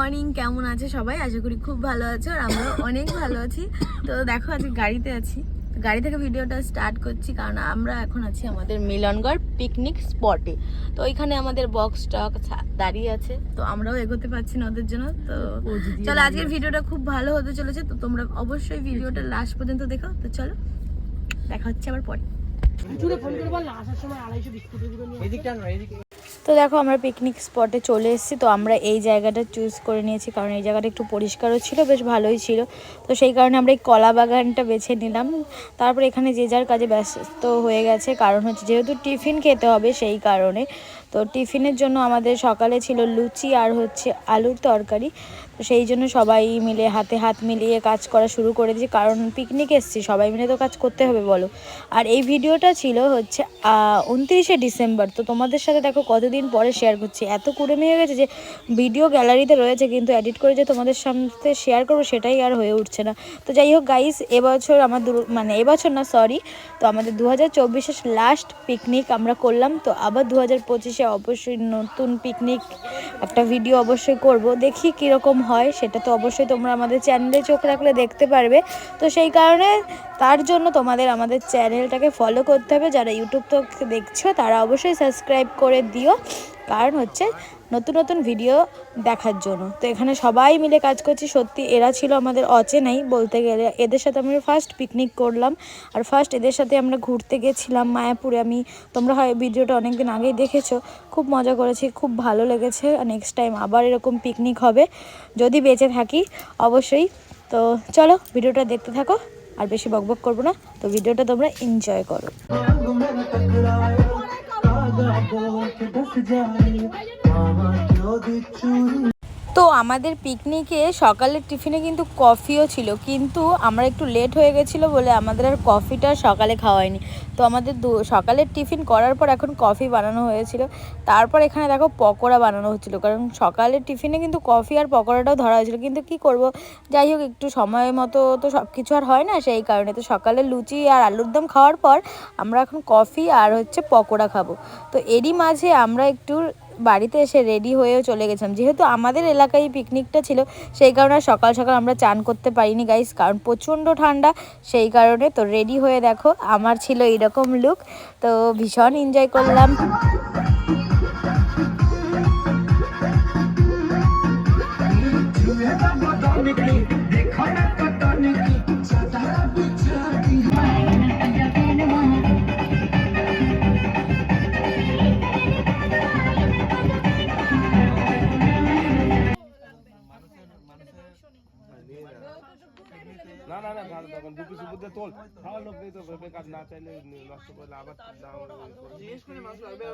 Morning, কেমন আছে সবাই? আশা করি খুব ভালো আছো আর আমরা অনেক ভালো আছি। তো দেখো আজকে গাড়িতে আছি, গাড়ি থেকে ভিডিওটা স্টার্ট করছি কারণ আমরা এখন আছি আমাদের মিলনগড় পিকনিক স্পটে। তো ওইখানে আমাদের বক্স টক দাঁড়িয়ে আছে, তো আমরাও এগোতে পারছি না ওদের জন্য। তো চলো আজকের ভিডিওটা খুব ভালো হতে চলেছে, তো তোমরা অবশ্যই ভিডিওটা লাস্ট পর্যন্ত দেখো। তো চলো দেখা হচ্ছে আবার পরে। তো দেখো আমরা পিকনিক স্পটে চলে এসেছি। তো আমরা এই জায়গাটা চুজ করে নিয়েছি কারণ এই জায়গাটা একটু পরিষ্কারও ছিল, বেশ ভালোই ছিল। তো সেই কারণে আমরা এই কলা বাগানটা বেছে নিলাম। তারপর এখানে যে যার কাজে ব্যস্ত হয়ে গেছে, কারণ হচ্ছে যেহেতু টিফিন খেতে হবে সেই কারণে। তো টিফিনের জন্য আমাদের সকালে ছিল লুচি আর হচ্ছে আলুর তরকারি। তো সেই জন্য সবাই মিলে হাতে হাত মিলিয়ে কাজ করা শুরু করে দিয়েছি, কারণ পিকনিক এসেছি, সবাই মিলে তো কাজ করতে হবে বলো। আর এই ভিডিওটা ছিল হচ্ছে 29শে ডিসেম্বর। তো তোমাদের সাথে দেখো কতদিন পরে শেয়ার করছি, এত কুড়েমি হয়ে গেছে যে ভিডিও গ্যালারিতে রয়েছে কিন্তু এডিট করে যে তোমাদের সামনে শেয়ার করবো সেটাই আর হয়ে উঠছে না। তো যাই হোক গাইস, এবছর আমার এবছর না সরি, তো আমাদের 2024-এর লাস্ট পিকনিক আমরা করলাম। তো আবার 2025-এ অবশ্যই নতুন পিকনিক একটা ভিডিও অবশ্যই করব, দেখি কীরকম হয় সেটা তো অবশ্যই তোমরা আমাদের চ্যানেলে চোখ রাখলে দেখতে পারবে। তো সেই কারণে তার জন্য তোমাদের আমাদের চ্যানেলটাকে ফলো করতে হবে, যারা ইউটিউব থেকে দেখছো তারা অবশ্যই সাবস্ক্রাইব করে দিও, কারণ হচ্ছে নতুন নতুন ভিডিও দেখার জন্য। তো এখানে সবাই মিলে কাজ করছি, সত্যি এরা ছিল আমাদের অচেনাই বলতে গেলে। এদের সাথে আমরা ফার্স্ট পিকনিক করলাম আর ফার্স্ট এদের সাথে আমরা ঘুরতে গেছিলাম মায়াপুরে। তোমরা হয় ভিডিওটা অনেকদিন আগেই দেখেছো, খুব মজা করেছি, খুব ভালো লেগেছে। নেক্সট টাইম আবার এরকম পিকনিক হবে যদি বেঁচে থাকি অবশ্যই। তো চলো ভিডিওটা দেখতে থাকো, আর বেশি বকবক করবো না, তো ভিডিওটা তোমরা এনজয় করো। তো আমাদের পিকনিকে সকালের টিফিনে কিন্তু কফিও ছিল, কিন্তু আমরা একটু লেট হয়ে গেছিলো বলে আমাদের আর কফিটা সকালে খাওয়ায়নি। তো আমাদের সকালের টিফিন করার পর এখন কফি বানানো হয়েছিল। তারপর এখানে দেখো পকোড়া বানানো হচ্ছিল, কারণ সকালের টিফিনে কিন্তু কফি আর পকোড়াটাও ধরা হয়েছিল, কিন্তু কি করব, যাই হোক একটু সময় মতো তো সব কিছু আর হয় না, সেই কারণে। তো সকালে লুচি আর আলুর দম খাওয়ার পর আমরা এখন কফি আর হচ্ছে পকোড়া খাবো। তো এরই মাঝে আমরা একটু বাড়িতে এসে রেডি হয়েও চলে গেছিলাম, যেহেতু আমাদের এলাকায় পিকনিকটা ছিল সেই কারণে সকাল সকাল আমরা চান করতে পারিনি গাইস, কারণ প্রচণ্ড ঠান্ডা সেই কারণে। তো রেডি হয়ে দেখো আমার ছিল এইরকম লুক, তো ভীষণ এনজয় করলাম। না না না ভালো, তখন দুটো সুবিধা তোল, খাওয়ার লোক নেই তো বেকার, না চাইলে নষ্ট করলে আবার জিজ্ঞেস করে মাছ লাগবে।